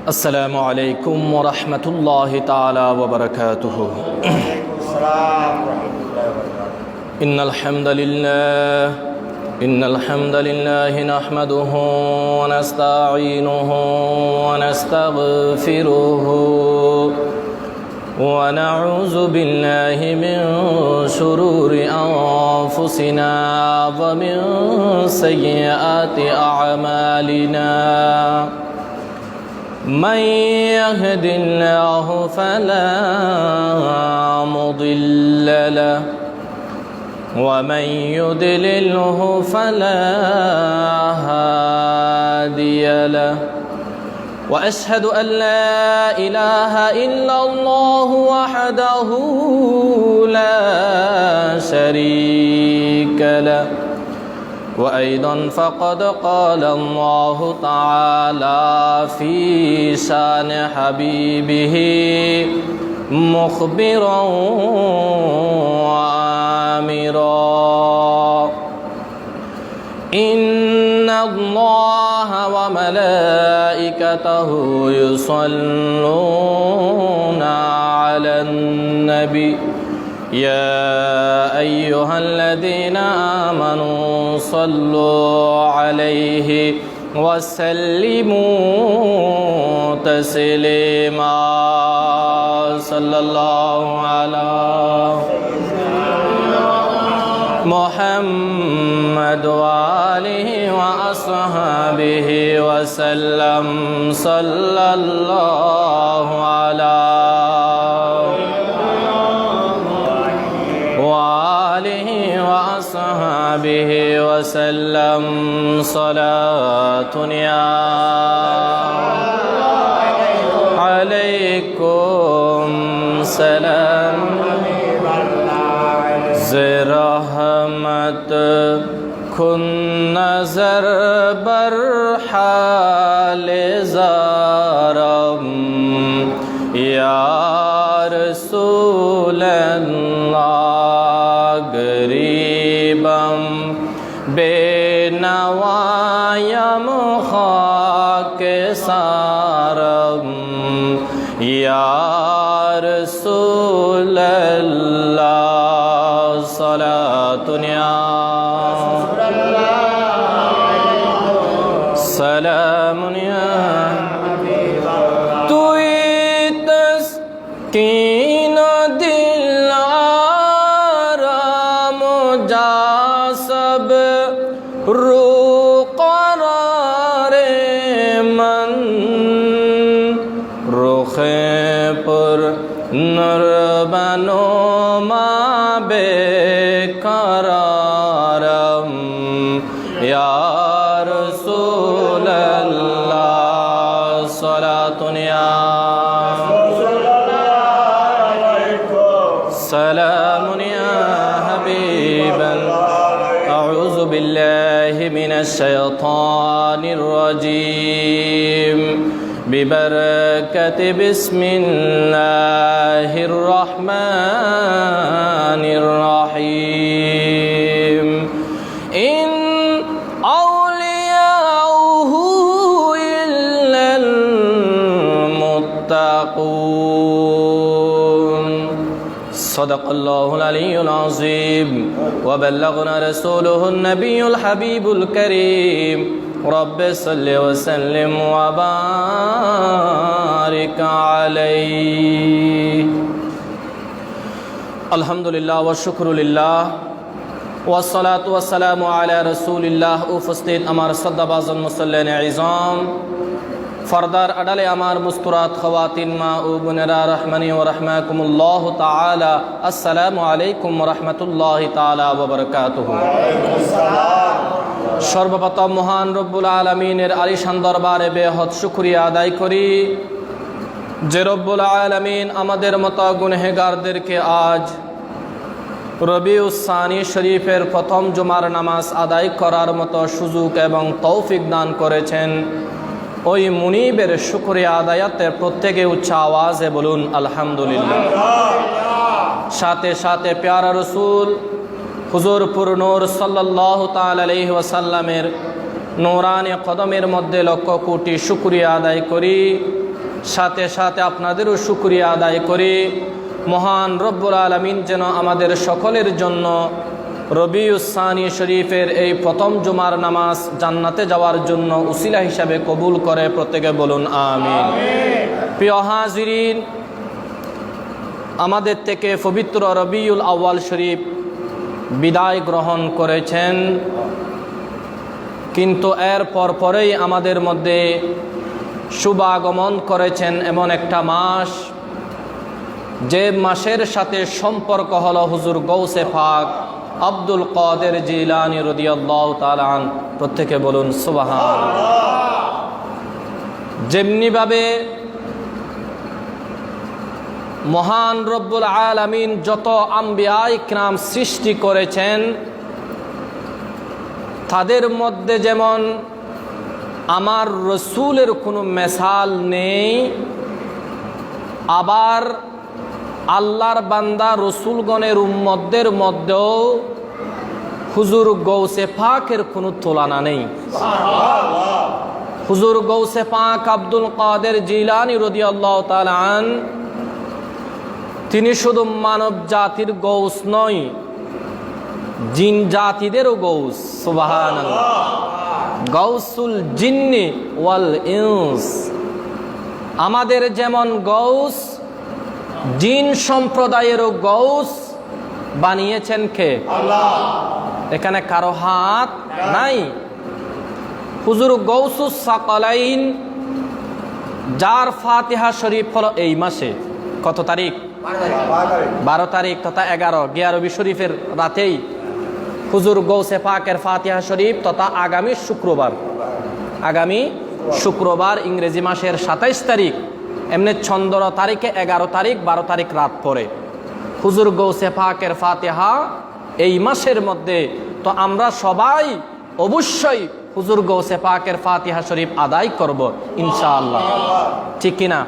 السلام عليكم ورحمة الله تعالى وبركاته. إن الحمد لله نحمده ونستعينه ونستغفره ونعوذ بالله من شرور أنفسنا ومن سيئات أعمالنا. من يهد الله فلا مضل له ومن يضلله فلا هادي له. وأشهد أن لا إله إلا الله وحده لا شريك له. وأيضا فقد قال الله تعالى في شان حبيبه مخبرا وآمرا: إن الله وملائكته يصلون على النبي يا أيها الذين آمنوا صلوا عليه وسلموا تسليما. صلى الله على محمد وآله وأصحابه وسلم. صلى الله على وآله وأصحابه وسلم. صلاة عليكم سلام زرحمت کن نظر بر حال زارم یا رسول اللہ غریبم بے نوایم خاک سارم یا رسول اللہ. صلاة سلام توی تسکین دل آرام جا سب رو قرار من رخ پر نور بنو ما بے قرارم یا رسول اللہ. صلاة سلام یا حبیب اللہ. اعوذ باللہ من الشیطان الرجیم ببرکت بسم اللہ الرحمن الرحیم. ان اولیاءه الا المتقون. صدق اللہ العلی العظیم وبلغنا رسوله النبی الحبیب الکریم. رب صل وسلم وبارك عليه. الحمدللہ والشکرللہ والصلاة والسلام على رسول اللہ. উপস্থিত আমার শ্রদ্ধাভাজন মুসল্লিন ইজাম, ফরদার আড়ালে আমার মুস্তুরাত খাওয়াতিন মা ও বোনেরা, রহমানি ও রহমাকুমুল্লাহ তাআলা, আসসালামু আলাইকুম ওয়া রাহমাতুল্লাহি তাআলা ওয়া বারাকাতুহু। সর্বপ্রথম মহান রব্বুল আলামিনের আলিশান দরবারে বেহদ শুকরিয়া আদায় করি যে রব্বুল আলামিন আমাদের মতো গুনহেগারদেরকে আজ রবিউস সানি শরীফের প্রথম জুমার নামাজ আদায় করার মতো সুযোগ এবং তৌফিক দান করেছেন। ওই মুনিবের শুকরিয়া আদায়াতে প্রত্যেকে উচ্চ আওয়াজে বলুন আলহামদুলিল্লাহ। সাথে সাথে প্যারা রসুল হুজুর পুর নূর সাল্লাল্লাহু তাআলা আলাইহি ওয়াসাল্লামের নূরানি কদমের মধ্যে লক্ষ কোটি শুকরিয়া আদায় করি সাথে সাথে আপনাদেরও শুকরিয়া আদায় করি মহান রব্বুল আলামিন যেন আমাদের সকলের জন্য রবিউসানি শরীফের এই প্রথম জুমার নামাজ জান্নাতে যাওয়ার জন্য উসিলা হিসাবে কবুল করে, প্রত্যেকে বলুন আমিন। প্রিয় হাজিরিন, আমাদের থেকে পবিত্র রবিউল আউয়াল শরীফ বিদায় গ্রহণ করেছেন, কিন্তু এর পরেই আমাদের মধ্যে শুভাগমন করেছেন এমন একটা মাস, যে মাসের সাথে সম্পর্ক হলো হুজুর গৌসে পাক আব্দুল কাদের জিলানী রাদিয়াল্লাহু তাআলা আনহু, প্রত্যেকে বলুন সুবহানাল্লাহ। যেমনিভাবে মহান রব্বুল আলামিন যত আম্বিয়া ইকরাম সৃষ্টি করেছেন, তাদের মধ্যে যেমন আমার রসুলের কোনো মেসাল নেই, আবার আল্লাহর বান্দা রসুলগণের উম্মতদের মধ্যেও হুজুর গৌসে পাকের কোনো তুলনা নেই। হুজুর গৌসে পাক আব্দুল কাদের জিলানী রাদিয়াল্লাহু তাআলা আনহু, তিনি শুধু মানব জাতির গৌস নয়, জিন জাতিদেরও গৌস। সুবহানাল্লাহ। গৌসুল জিন্নি ওয়াল ইনস, আমাদের যেমন গৌস, জিন সম্প্রদায়েরও গৌস বানিয়েছেন কে? আল্লাহ। এখানে কারো হাত নাই। হুজুর গৌসুস সাকালাইন, যার ফাতিহা শরীফ হলো এই মাসে কত তারিখ? 12 তারিখ তথা 11 গিয়ারবি শরীফের রাতেই হুজুর গৌসে পাকের ফাতিহা শরীফ তথা আগামী শুক্রবার ইংরেজি মাসের 27 তারিখ, এমনি চন্দ্র তারিখে 11 তারিখ 12 তারিখ রাত পরে হুজুর গৌসে পাকের ফাতিহা এই মাসের মধ্যে। তো আমরা সবাই অবশ্যই হুজুর গৌসে পাকের ফাতিহা শরীফ আদায় করব ইনশাআল্লাহ, ঠিক কিনা?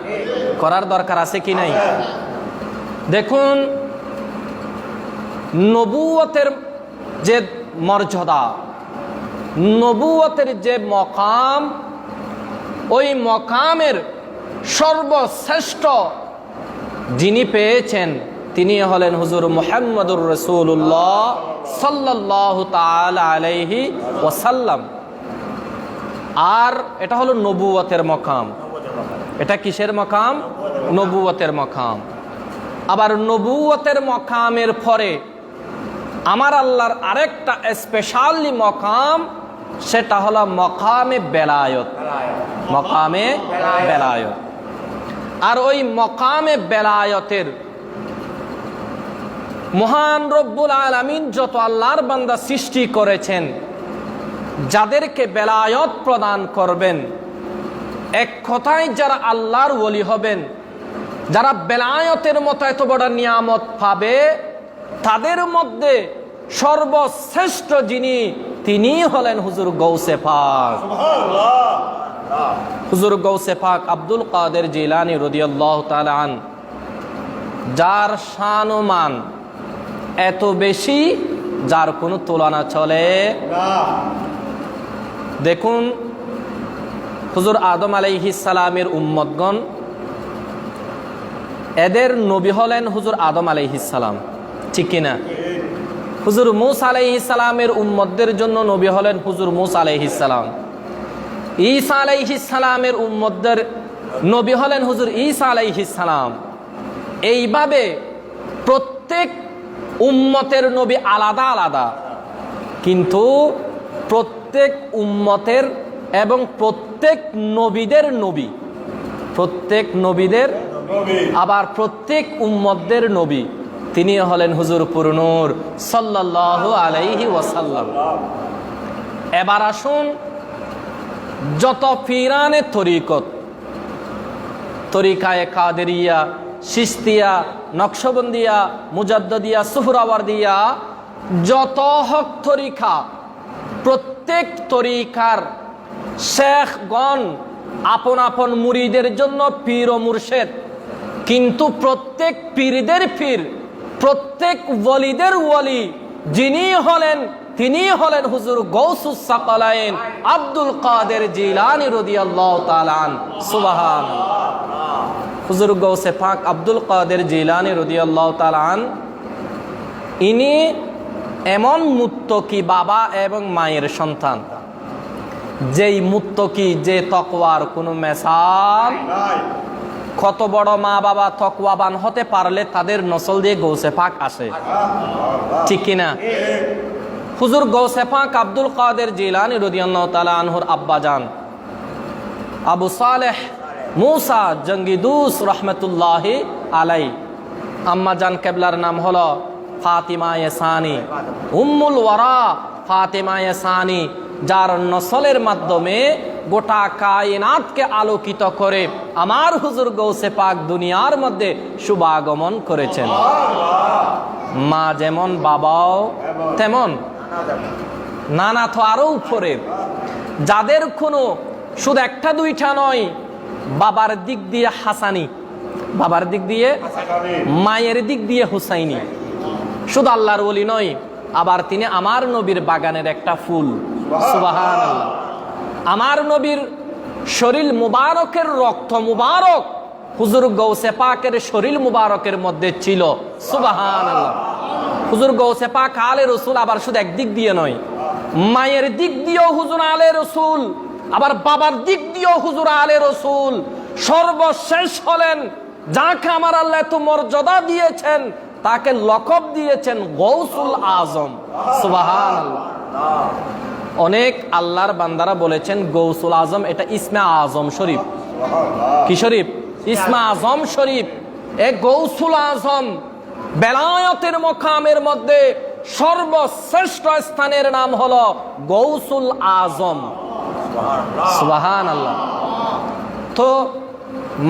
করার দরকার আছে কি নাই? দেখুন, নবুয়তের যে মর্যাদা, নবুয়তের যে মকাম, ওই মকামের সর্বশ্রেষ্ঠ যিনি পেয়েছেন তিনি হলেন হুজুর মুহাম্মদুর রাসূলুল্লাহ সাল্লাল্লাহু তাআলা আলাইহি ওয়াসাল্লাম। আর এটা হলো নবুয়তের মকাম। এটা কিসের মকাম? নবুয়তের মকাম। আবার নবুয়তের মকামের পরে আমার আল্লাহর আরেকটা স্পেশালি মকাম, সেটা হলো মকামে বেলায়ত। মকামে বেলায়ত। আর ওই মকামে বেলায়তের মহান রব্বুল আলামিন যত আল্লাহর বান্দা সৃষ্টি করেছেন, যাদেরকে বেলায়ত প্রদান করবেন, এক কথায় যারা আল্লাহর ওলি হবেন, যারা বেলায়তের মতো এত বড় নিয়ামত পাবে, তাদের মধ্যে সর্বশ্রেষ্ঠ যিনি, তিনি হলেন হুজুর গৌসে পাক। হুজুর গৌসে পাক আব্দুল কাদের জিলানী রাদিয়াল্লাহু তাআলা আনহু, যার শান ও মান এত বেশি, যার কোনো তুলনা চলে না। দেখুন, হুজুর আদম আলাইহিস সালামের উম্মতগণ, এদের নবী হলেন হুজুর আদম আলাইহিস সালাম, ঠিক কিনা? হুজুর মূসা আলাইহিস সালামের উম্মতদের জন্য নবী হলেন হুজুর মূসা আলাইহিস সালাম। ঈসা আলাইহিস সালামের উম্মতদের নবী হলেন হুজুর ঈসা আলাইহিস সালাম। এইভাবে প্রত্যেক উম্মতের নবী আলাদা আলাদা, কিন্তু প্রত্যেক উম্মতের এবং প্রত্যেক নবীদের নবী, প্রত্যেক নবীদের আবার প্রত্যেক উম্মতদের নবী, তিনি হলেন হুজুর পুরনূর সাল্লাল্লাহু আলাইহি ওয়াসাল্লাম। এবার আসুন, যত পীরানে তরিকত, তরিকায়ে কাদেরিয়া, চিশতিয়া, নকশবন্দিয়া, মুজাদ্দিদিয়া, সুহরাওয়ার্দিয়া, যত হক তরিকা, প্রত্যেক তরিকার শেখগণ আপন আপন মুরিদের জন্য পীর ও মুর্শেদ, কিন্তু প্রত্যেক পীরদের পীর, প্রত্যেক ওয়ালিদের ওয়ালি যিনি হলেন, তিনি হলেন হুজুর গৌসুস সাকালাইন আব্দুল কাদের জিলানী রাদিয়াল্লাহু তাআলা আনহু। সুবহানাল্লাহ। হুজুর গৌসে পাক আব্দুল কাদের জিলানী রাদিয়াল্লাহু তাআলা আন, ইনি এমন মুত্তকি বাবা এবং মায়ের সন্তান, যেই মুত্তকি, যে তাকওয়ার কোনো মেসাল। কত বড় মা বাবা তাকওয়াবান হতে পারলে তাদের নসল দিয়ে গৌসে পাক আসে, ঠিক কিনা? হুজুর গৌসে পাক আব্দুল কাদের জিলানী রাদিয়াল্লাহু তাআলা আনহুর আব্বাজান আবু সালেহ মুসা জঙ্গিদুস রহমতুল্লাহি আলাই, আম্মাজান কেবলার নাম হলো ফাতিমা সানি, উম্মুল ওয়ারা ফাতিমা সানি, যার নসলের মাধ্যমে গোটা কায়নাতকে আলোকিত করে আমার হুজুর গৌসে পাক দুনিয়ার মধ্যে শুভাগমন করেছেন। মা যেমন বাবাও তেমন, নানা তো আরো উপরে, যাদের কোনো শুধু একটা দুইটা নয়, বাবার দিক দিয়ে হাসানি, বাবার দিক দিয়ে মায়ের দিক দিয়ে হুসাইনি, শুধু আল্লাহর ওলি নয়, আবার তিনি আমার নবীর বাগানের একটা ফুল। সুবহানাল্লাহ। আমার নবীর শরীর মুবারকের রক্ত মুবারক হুজুর গৌসে পাকের শরীর মুবারকের মধ্যে ছিল। সুবহানাল্লাহ। হুজুর গৌসে পাক আলে রসুল, আবার শুধু একদিক দিয়ে নয়, মায়ের দিক দিয়েও হুজুর আলে রসুল, আবার বাবার দিক দিয়েও হুজুর আলে রসুল। সর্বশেষ হলেন যাকে আমার আল্লাহ এত মর্যাদা দিয়েছেন, তাকে লকব দিয়েছেন গৌসুল আজম। সুবহানাল্লাহ। অনেক আল্লাহর বান্দারা বলেছেন গৌসুল আজম এটা ইসমে আজম শরীফ। কি শরীফ? ইসমে আজম শরীফ। এ গৌসুল আজম বেলায়তের মকামের মধ্যে সর্বশ্রেষ্ঠ স্থানের নাম হলো গৌসুল আজম। সুবহানাল্লাহ। তো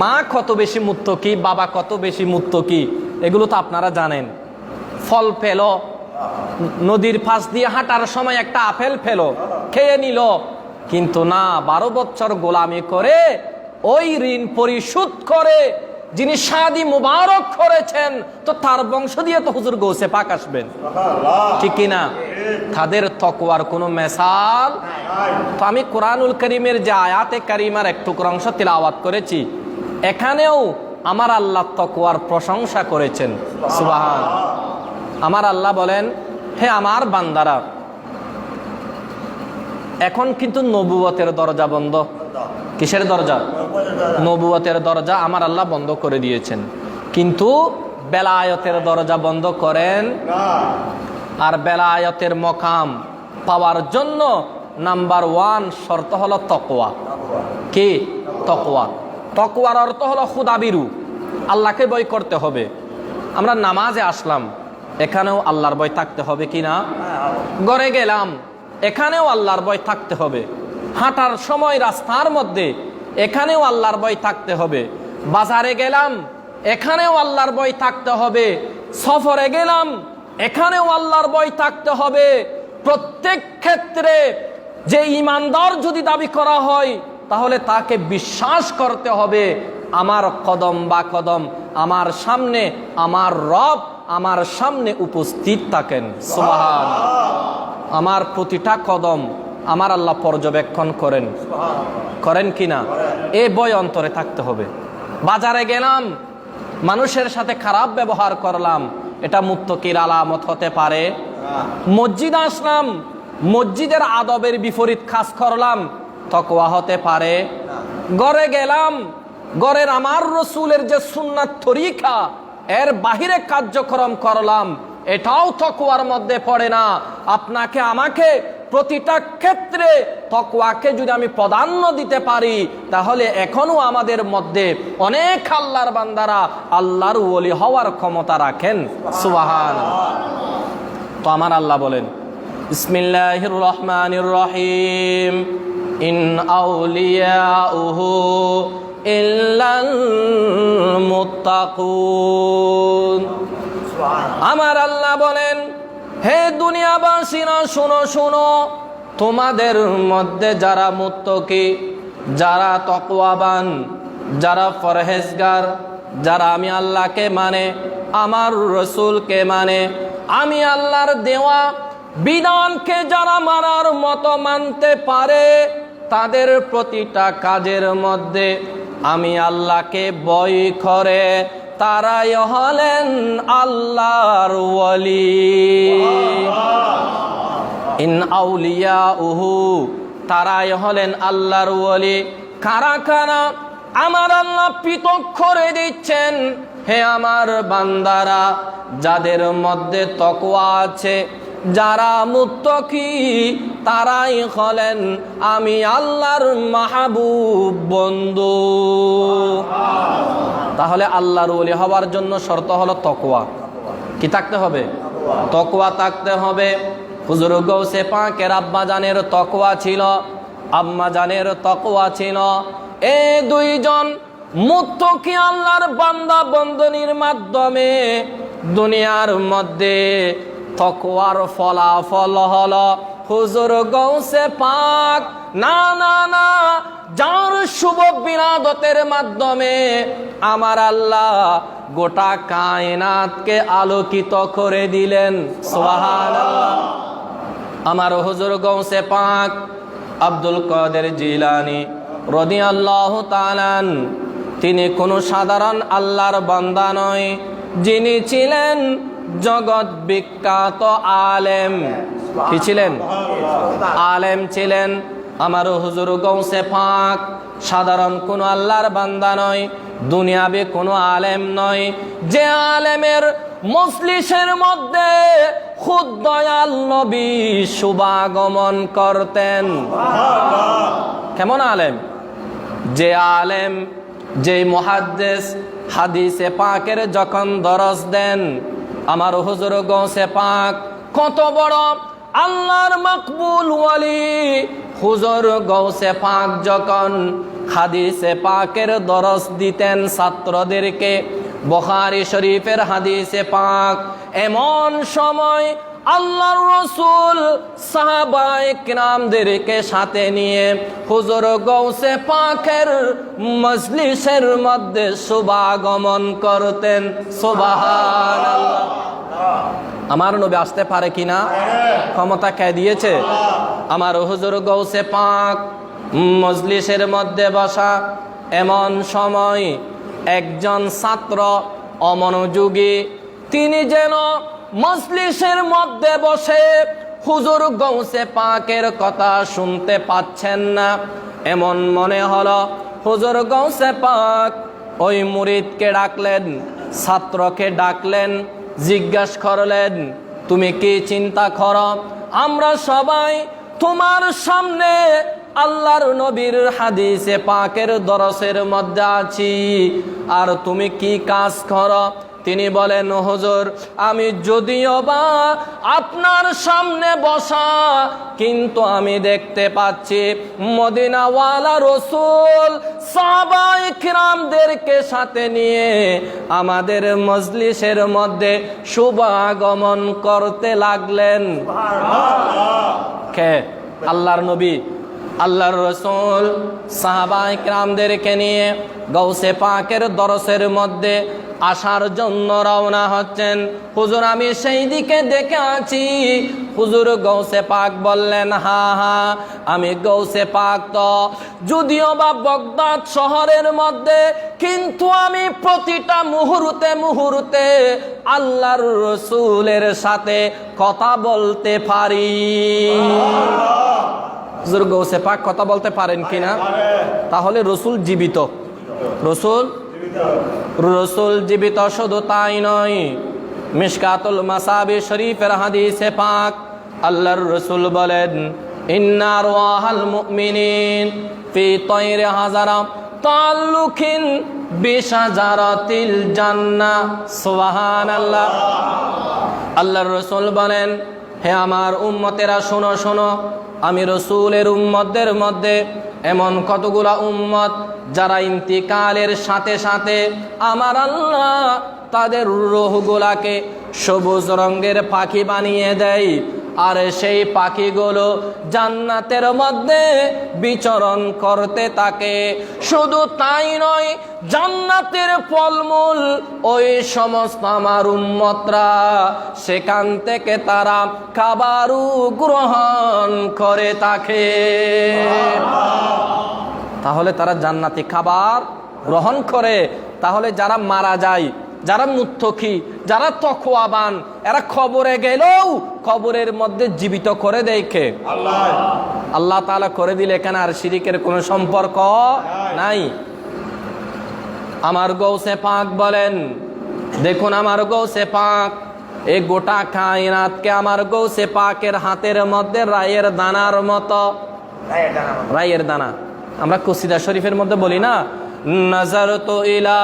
মা কত বেশি মুত্তকি, বাবা কত বেশি মুত্তকি, এগুলো তো আপনারা জানেন। ফল পেল, নদীর পাশ দিয়ে হাঁটার সময় একটা আপেল পেল, খেয়ে নিল, কিন্তু না, 12 বছর গোলামি করে ওই ঋণ পরিশোধ করে যিনি শাদি মুবারক করেছেন, তো তার বংশ দিয়ে তো হুজুর গৌসে পাক আসবেন, ঠিক কিনা? তাদের তাকওয়ার কোনো মেসাল। তো আমি কোরআনুল কারীমের যে আয়াতে কারিমার এক টুকরা অংশ তিলাওয়াত করেছি, এখানেও আমার আল্লাহ তাকওয়ার প্রশংসা করেছেন। সুবহানাল্লাহ। আমার আল্লাহ বলেন, হে আমার বান্দারা, এখন কিন্তু নবুয়তের দরজা বন্ধ। কিসের দরজা? নবুয়তের দরজা আমার আল্লাহ বন্ধ করে দিয়েছেন, কিন্তু বেলায়েতের দরজা বন্ধ করেন। আর বেলায়েতের মকাম পাওয়ার জন্য নাম্বার 1 শর্ত হলো তাকওয়া। কি? তাকওয়া। তাকওয়ার অর্থ হলো খুদাবিরু, আল্লাহকে ভয় করতে হবে। আমরা নামাজে আসলাম, এখানেও আল্লাহর ভয় থাকতে হবে কিনা? ঘরে গেলাম, এখানেও আল্লাহর ভয় থাকতে হবে। হাঁটার সময় রাস্তার মধ্যে, এখানেও আল্লাহর ভয় থাকতে হবে। বাজারে গেলাম, এখানেও আল্লাহর ভয় থাকতে হবে। সফরে গেলাম, এখানেও আল্লাহর ভয় থাকতে হবে। প্রত্যেক ক্ষেত্রে যে ইমানদার যদি দাবি করা হয়, তাহলে তাকে বিশ্বাস করতে হবে আমার কদম বা কদম আমার সামনে আমার রব আমার সামনে উপস্থিত থাকেন। সুবহানাল্লাহ। আমার প্রতিটা কদম আমার আল্লাহ পর্যবেক্ষণ করেন কিনা, এ ভয় অন্তরে থাকতে হবে। বাজারে গেলাম, মানুষের সাথে খারাপ ব্যবহার করলাম, এটা মুত্তকির আলামত হতে পারে। মসজিদে আসলাম, মসজিদের আদবের বিপরীত কাজ করলাম, তাকওয়া হতে পারে। ঘরে গেলাম, ঘরের আমার রসুলের যে সুন্নাত তরিকা, এর বাহিরে কার্যক্রম করলাম, এটাও তাকওয়ার মধ্যে পড়ে না। আপনাকে আমাকে প্রতিটা ক্ষেত্রে তাকওয়াকে যদি আমি প্রাধান্য দিতে পারি, তাহলে এখনো আমাদের মধ্যে অনেক আল্লাহর বান্দারা আল্লাহর ওলি হওয়ার ক্ষমতা রাখেন। সুবহানাল্লাহ। তো আমার আল্লাহ বলেন, বিসমিল্লাহির রহমানির রহিম, ইন আউলিয়াউহু ইল্লাল মুত্তাকুন। আমার আল্লাহ বলেন, হে দুনিয়াবাসীরা শোনো শোনো, তোমাদের মধ্যে যারা মুত্তাকি, যারা তাকওয়াবান, যারা পরহেজগার, যারা আমি আল্লাহকে মানে, আমার রসুলকে মানে, আমি আল্লাহর দেওয়া বিধানকে যারা মানার মতো মানতে পারে, তাদের প্রতিটা কাজের মধ্যে আমি আল্লাহকে ভয় করে তারাই হলেন আল্লাহর ওয়ালি। ইন আউলিয়াউহু, তারাই হলেন আল্লাহর ওয়ালি। কারা কারা? আমার আল্লাহ পৃথক করে দিচ্ছেন, হে আমার বান্দারা, যাদের মধ্যে তাকওয়া আছে, যারা মুত্তাকি, তারাই হলেন আমি আল্লাহর মাহবুব বন্ধু। তাহলে আল্লাহর ওলি হওয়ার জন্য শর্ত হলো তাকওয়া। কি থাকতে হবে? তাকওয়া থাকতে হবে। হুজুর গৌসে পাকের আব্বা জানের তাকওয়া ছিল, আম্মা জানের তাকওয়া ছিল। এই দুইজন মুত্তাকি আল্লাহর বান্দা বন্দনীর মাধ্যমে দুনিয়ার মধ্যে তাকওয়ার ফলাফল হলো হুজুর গৌসে পাক না না না, যার শুভ বিরাদতের মাধ্যমে আমার আল্লাহ গোটা কায়নাতকে আলোকিত করে দিলেন। সুবহানাল্লাহ। আমার হুজুর গৌসে পাক আব্দুল কাদের জিলানী রাদিয়াল্লাহু তাআলা, তিনি কোনো সাধারণ আল্লাহর বান্দা নয়, যিনি ছিলেন জগৎ বিখ্যাত আলেম। কি ছিলেন? আলেম ছিলেন। আমার হুজুর গৌসে পাক সাধারণ কোনো আল্লাহর বান্দা নয়, দুনিয়াবি কোনো আলেম নয়, যে আলেমের মজলিসের মধ্যে খুদ দয়াল নবী শুভাগমন করতেন। কেমন আলেম? যে আলেম, যে মুহাদ্দিস হাদিসে পাকের যখন দরস দেন, আমার হুজুর গৌসে পাক কত বড় আল্লাহর মকবুল ওয়ালি। হুজুর গৌসে পাক যখন হাদিসে পাকের দরস দিতেন ছাত্রদেরকে, বুখারী শরীফের হাদিসে পাক, এমন সময় আল্লাহর রাসূল সাহাবায়ে কিরামদেরকে সাথে নিয়ে হুজুর গৌসে পাকের মজলিসের মধ্যে শুভাগমন করতেন। সুবহানাল্লাহ। আমার নবী আসতে পারে কিনা? ক্ষমতা কে দিয়েছে? আমার হুজুর গৌসে পাক মজলিসের মধ্যে বসা, এমন সময় একজন ছাত্র অমনোযোগী, তিনি যেন মজলিসের মধ্যে বসে হুজুর গৌসে পাকের কথা শুনতে পাচ্ছেন না। এমন মনে হলো হুজুর গৌসে পাক ওই মুরিদকে ডাকলেন, ছাত্রকে ডাকলেন, জিজ্ঞাসা করলেন, তুমি কি চিন্তা করো? আমরা সবাই তোমার সামনে আল্লাহর নবীর হাদিসে পাকের দরসের মধ্যে আছি, আর তুমি কি কাজ করো? তিনি বলেন, হুজুর, আমি যদিও বা আপনার সামনে বসা, কিন্তু আমি দেখতে পাচ্ছি মদিনাওয়ালা রাসূল সাহাবায়ে কিরামদেরকে সাথে নিয়ে আমাদের মজলিসের মধ্যে শুভাগমন করতে লাগলেন। কে? আল্লাহর নবী, আল্লাহর রাসূল সাহাবায়ে কিরামদেরকে নিয়ে গৌসে পাকের দরসের মধ্যে আসার জন্য রওনা হচ্ছেন। হুজুর, আমি সেই দিকে দেখে আছি। হুজুর গৌসে পাক বললেন, হা হা, আমি গৌসে পাক তো যদিও বা বাগদাদ শহরের মধ্যে, কিন্তু আমি প্রতিটা মুহূর্তে মুহূর্তে আল্লাহর রাসূলের সাথে কথা বলতে পারি। হুজুর গৌসে পাক কথা বলতে পারেন কিনা? তাহলে রাসূল জীবিত। রাসূল জীবিত। শুধু তাই নয়, মিশকাতুল মাসাবি শরীফের হাদিসে পাক আল্লাহর রাসূল বলেন, ইন্না রুহাল মুমিনিন ফি তায়রি হাজারা তাল্লুকিন বিশাজারাতিল জান্নাহ। সুবহানাল্লাহ। আল্লাহর রাসূল বলেন, হে আমার উম্মতেরা, শোনো শোনো, আমি রাসূলের উম্মতদের মধ্যে এমন কতগুলা উম্মত যারা ইন্তিকালের সাথে সাথে আমার আল্লাহ তাদের রূহগুলাকে সবুজ রঙের পাখি বানিয়ে দেয়, আর সেই পাখিগুলো জান্নাতের মধ্যে বিচরণ করতে থাকে। শুধু তাই নয়, জান্নাতের ফলমূল ওই সমস্ত আমার উম্মতরা সেখান থেকে তারা খাবারও গ্রহণ করে থাকে। তাহলে তারা জান্নাতি খাবার গ্রহণ করে, তাহলে যারা মারা যায়, যারা মুত্তকি, যারা তাকওয়াবান, এরা কবরে গেলেও কবরের মধ্যে জীবিত করে দেয় কে? আল্লাহ। আল্লাহ তাআলা করে দিলে এখানে আর শিরিকের কোনো সম্পর্ক নাই। আমার গৌসে পাক বলেন, দেখুন আমার গৌসে পাক এই গোটা কায়নাতকে আমার গৌসে পাকের হাতের মধ্যে রায়ের দানার মতো, রায়ের দানা আমরা কসিদা শরীফের মধ্যে বলি না, নাজারতু ইলা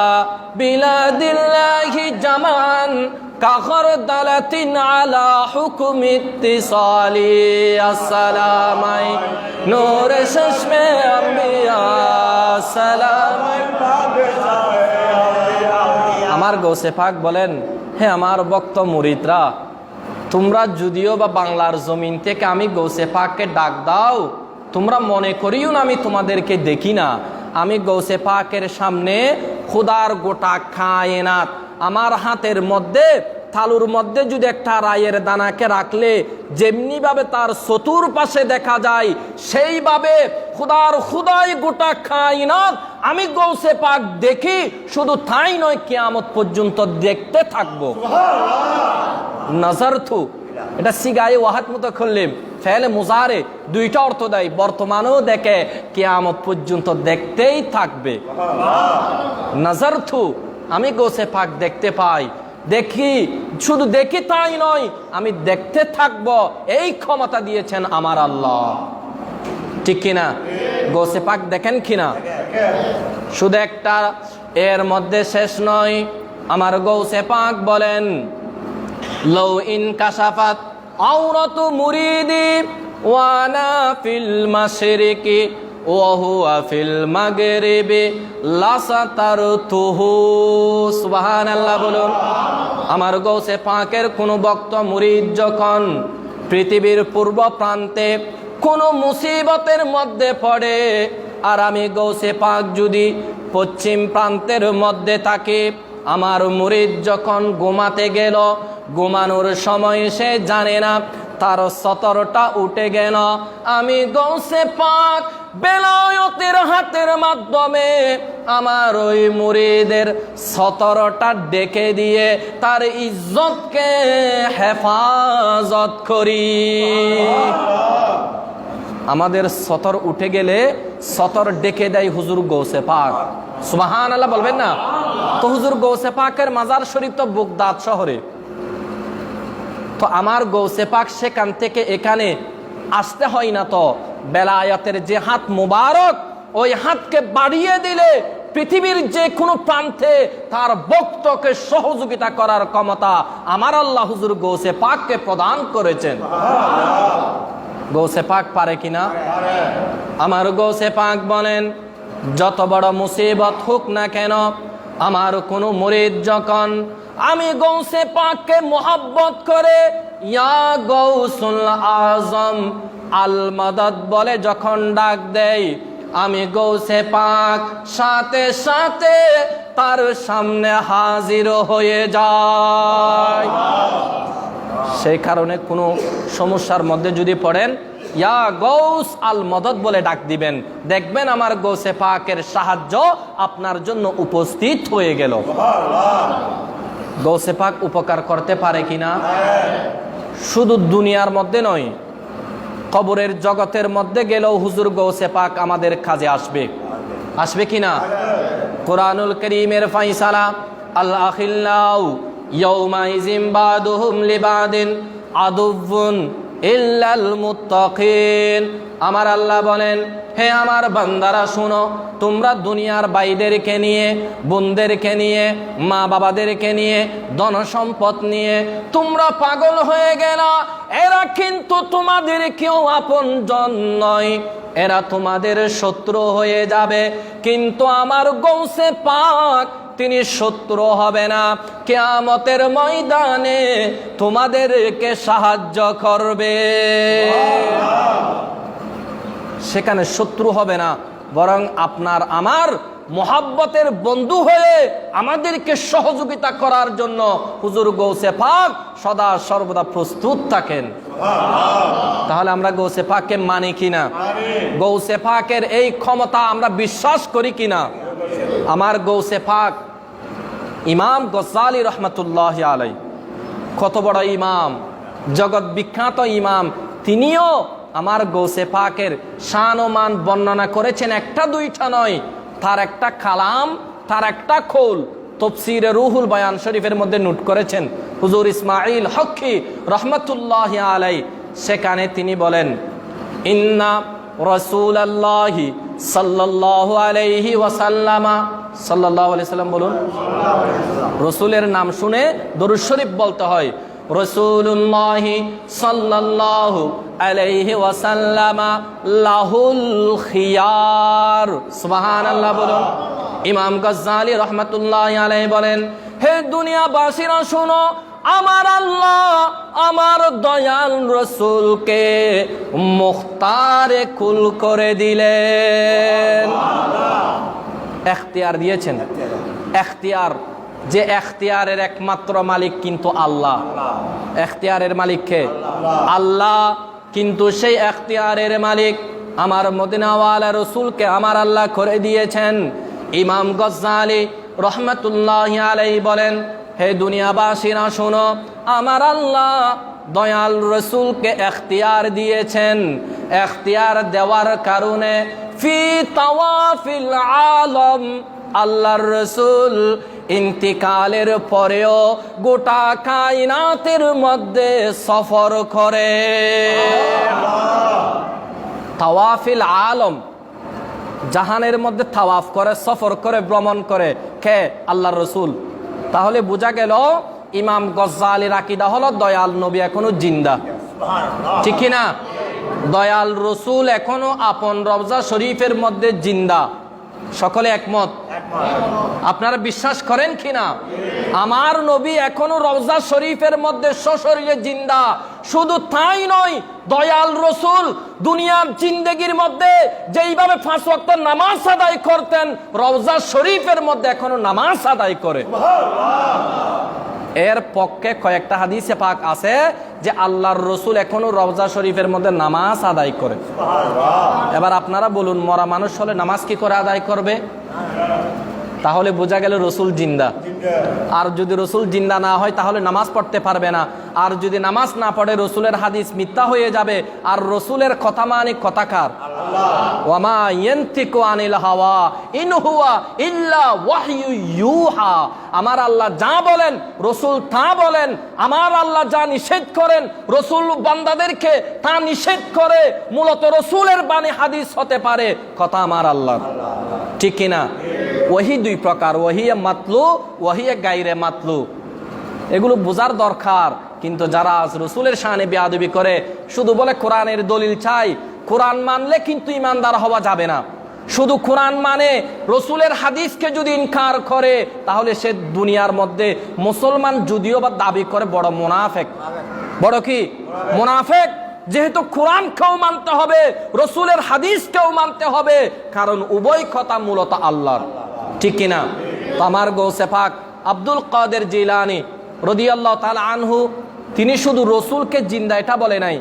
বিলাদিল্লাহি জামান কাখরদালাতিন আলা হুকমি ইত্তিসালি আসসালামাই নূরে চশমে আম্বিয়া সালামাই। আমার গৌসে পাক বলেন, হে আমার ভক্ত মুরিদরা, তোমরা যদিও বা বাংলার জমিন থেকে আমি গৌসে পাককে ডাক দাও, তোমরা মনে করিও না আমি তোমাদেরকে দেখি না। আমি গৌসে পাকের সামনে খোদার গোটা কায়নাত আমার হাতের মধ্যে, থালুর মধ্যে যদি একটা রায়ের দানাকে রাখলে যেমনি ভাবে তার চতুর্পাশে দেখা যায়, সেইভাবে খোদার খুদাই গোটা কায়নাত আমি গৌসে পাক দেখি। শুধু তাই নয়, কিয়ামত পর্যন্ত দেখতে থাকবো। নাজারতু এটা সিগায়ে ওয়াহাদ মুতাকাল্লিম, ফেলে মুজারে, দুইটা অর্থ দেয়। বর্তমানেও দেখে, কিয়ামত পর্যন্ত দেখতেই থাকবে। নাজারতু আমি গৌসে পাক দেখতে পাই, দেখি, শুধু দেখি তাই নয়, আমি দেখতে থাকব। এই ক্ষমতা দিয়েছেন আমার আল্লাহ, ঠিক কিনা? গৌসে পাক দেখেন কিনা? শুধু একটা, এর মধ্যে শেষ নয়। আমার গৌসে পাক বলেন, লৌ ইন কাশাফাত আওরাতু মুরিদি ওয়ানা ফিল মাশরিকি ওয়া হুয়া ফিল মাগরিবি লাসাতারতুহু। সুবহানাল্লাহ বলুন। আমার গৌসে পাকের কোন ভক্ত মুরিদ যখন পৃথিবীর পূর্ব প্রান্তে কোনো মুসিবতের মধ্যে পড়ে, আর আমি গৌসে পাক যদি পশ্চিম প্রান্তের মধ্যে থাকি, আমার মুরিদ যখন ঘুমাতে গেল, ঘুমানোর সময় সে জানে না তার সতরটা উঠে গেল, আমি গৌসে পাক বেলায়েতের হাতের মাধ্যমে আমার ওই মুরিদের সতরটা ডেকে দিয়ে তার ইজ্জতকে হেফাজত করি। আমাদের সতর উঠে গেলে সতর ডেকে দেয় হুজুর গৌসে পাক। সুবহানাল্লাহ বলবেন না? তো হুজুর গৌসে পাকের মাজার শরীফ তো বাগদাদ শহরে। তো আমার গৌসে পাক সেখান থেকে এখানে আসতে হয় না, তো বেলায়েতের যে হাত মুবারক, ওই হাতকে বাড়িয়ে দিলে পৃথিবীর যে কোনো প্রান্তে তার ভক্তকে সহযোগিতা করার ক্ষমতা আমার আল্লাহ হুজুর গৌসে পাককে প্রদান করেছেন। গৌসে পাক পারে কিনা? আমার গৌসে পাক বলেন, যত বড় মুসিবত হোক না কেন, আমার কোনো মুরিদ যখন আমি গৌসে পাককে মোহাব্বত করে ইয়া গৌসুল আজম আল মাদাদ বলে যখন ডাক দেয়, আমি গৌসে পাক সাথে সাথে তার সামনে হাজির হয়ে যায়। সেই কারণে কোনো সমস্যার মধ্যে যদি পড়েন, ইয়া গৌস আল মদদ বলে ডাক দিবেন, দেখবেন আমার গৌসে পাকের সাহায্য আপনার জন্য উপস্থিত হয়ে গেল। গৌসে পাক উপকার করতে পারে কিনা? শুধু দুনিয়ার মধ্যে নয়, কবরের জগতের মধ্যে গেলেও হুজুর গৌসে পাক আমাদের কাজে আসবে। আসবে কিনা? কোরআনুল কারীমের ফায়সালা, আল আখিল্লাউ ইয়াউমাইজিম বাদুহুম লিবাদিন আদুউন ইল্লাল মুত্তাকিন। আমার আল্লাহ বলেন, হে আমার বান্দারা শুনো, তোমরা দুনিয়ার ভাইদেরকে নিয়ে, বোনদেরকে নিয়ে, মা বাবাদেরকে নিয়ে, ধন সম্পদ নিয়ে তোমরা পাগল হয়ে গেল। এরা কিন্তু তোমাদের কেউ আপনজন নয়, এরা তোমাদের শত্রু হয়ে যাবে। কিন্তু আমার গৌসে পাক তিনি শত্রু হবে না, কিয়ামতের ময়দানে তোমাদেরকে সাহায্য করবে। সেখানে শত্রু হবে না, বরং আপনার আমার মোহাব্বতের বন্ধু হয়ে আমাদেরকে সহযোগিতা করার জন্য হুজুর গৌসে পাক সদা সর্বদা প্রস্তুত থাকেন। তাহলে আমরা গৌসে পাককে মানি কিনা? গৌসে পাকের এই ক্ষমতা আমরা বিশ্বাস করি কিনা? আমার গৌসে পাক ইমাম গজ্জালি রহমতুল্লাহ আলাই, কত বড় ইমাম, জগৎ বিখ্যাত ইমাম, তিনিও আমার গৌসে পাকের শান ও মান বর্ণনা করেছেন, একটা দুইটা নয়, তার একটা কালাম, তার একটা খোল তফসিরে রুহুল বয়ান শরীফের মধ্যে নোট করেছেন হুজুর ইসমাইল হক্কি রহমতুল্লাহ আলাই। সেখানে তিনি বলেন, ইন্না রাসূলুল্লাহি সাল্লাল্লাহু আলাইহি ওয়াসাল্লামা, সাল্লাল্লাহু আলাইহি সাল্লাম বলুন, রসুলের নাম শুনে দরুদ শরীফ বলতে হয়। রাসূলুল্লাহি সাল্লাল্লাহু আলাইহি ওয়াসাল্লামা লাহুল খিয়ার, সুবহানাল্লাহ বলুন। ইমাম গজ্জালি রহমতুল্লাহ আলাইহি বলেন, হে দুনিয়াবাসীরা শোনো, আমার আল্লাহ আমার দয়াল রসুলকে মুখতারে কুল করে দিলেন, এখতিয়ার দিয়েছেন। এখতিয়ার, যে এখতিয়ারের একমাত্র মালিক কিন্তু আল্লাহ। এখতিয়ারের মালিক কে? আল্লাহ। কিন্তু সেই এখতিয়ারের মালিক আমার মদিনাওয়ালা রসুলকে আমার আল্লাহ করে দিয়েছেন। ইমাম গজ্জালি রহমতুল্লাহ আলাইহি বলেন, হে দুনিয়াবাসীরা শোনো, আমার আল্লাহ দয়াল রসুলকে এখতিয়ার দিয়েছেন। এখতিয়ার দেওয়ার কারণে ফি তাওয়াফিল আলম, আল্লাহর রসুল ইন্তিকালের পরেও গোটা কায়নাতের মধ্যে সফর করে। তাওয়াফিল আলম, জাহানের মধ্যে তাওয়াফ করে, সফর করে, ভ্রমণ করে কে? আল্লাহর রসুল। তাহলে বোঝা গেল ইমাম গজ্জালির আকীদা হলো দয়াল নবী এখনো জিন্দা, ঠিক কিনা? দয়াল রসুল এখনো আপন রওজা শরীফের মধ্যে জিন্দা। সকলে একমত? আপনারা বিশ্বাস করেন কিনা? আমার নবী এখনো রওজা শরীফের মধ্যে সশরীরে জিন্দা। শুধু তাই নয়, দয়াল রসুল দুনিয়ার জিন্দেগির মধ্যে যেইভাবে 5 ওয়াক্ত নামাজ আদায় করতেন, রওজা শরীফের মধ্যে এখনো নামাজ আদায় করে। এর পক্ষে কয়েকটা হাদিসে পাক আছে যে আল্লাহর রসুল এখনো রওজা শরীফের মধ্যে নামাজ আদায় করে। এবার আপনারা বলুন, মরা মানুষ হলে নামাজ কি করে আদায় করবে? তাহলে বোঝা গেল রসুল জিন্দা। আর যদি রসুল জিন্দা না হয় তাহলে নামাজ পড়তে পারবে না। আর যদি নামাজ না পড়ে রসুলের হাদিস মিথ্যা হয়ে যাবে। আর রসুলের কথা মানে কথাকার, ওয়ামা ইয়ানতিকু আনিল হাওয়া ইন হুয়া ইল্লা ওয়াহয়ু ইউহা। আমার আল্লাহ যা বলেন রসুল তা বলেন। আমার আল্লাহ যা নিষেধ করেন রসুল বান্দাদেরকে তা নিষেধ করে। মূলত রসুলের বাণী হাদিস হতে পারে, কথা আমার আল্লাহ, ঠিক কিনা? ওহি দুই প্রকার, ওহিয়ে মাতলু, ওহিয়ে গায়রে মাতলু। এগুলো বোঝার দরকার। কিন্তু যারা আজ রসুলের শানে বেয়াদবি করে, শুধু বলে কোরআনের দলিল চাই, কোরআন মানলে কিন্তু ইমানদার হওয়া যাবে না। শুধু কোরআন মানে রসুলের হাদিসকে যদি ইনকার করে তাহলে সে দুনিয়ার মধ্যে মুসলমান যদিও বা দাবি করে বড় মুনাফেক। বড় কি? মুনাফেক। যেহেতু কোরআনকেও মানতে হবে, রসুলের হাদিসকেও মানতে হবে, কারণ উভয় কথা মূলত আল্লাহর, ঠিক কিনা? তো আমার গৌসে পাক আব্দুল কাদের জিলানী রাদিয়াল্লাহু তাআলা আনহু, তিনি শুধু রসুলকে জিন্দা এটা বলে নাই।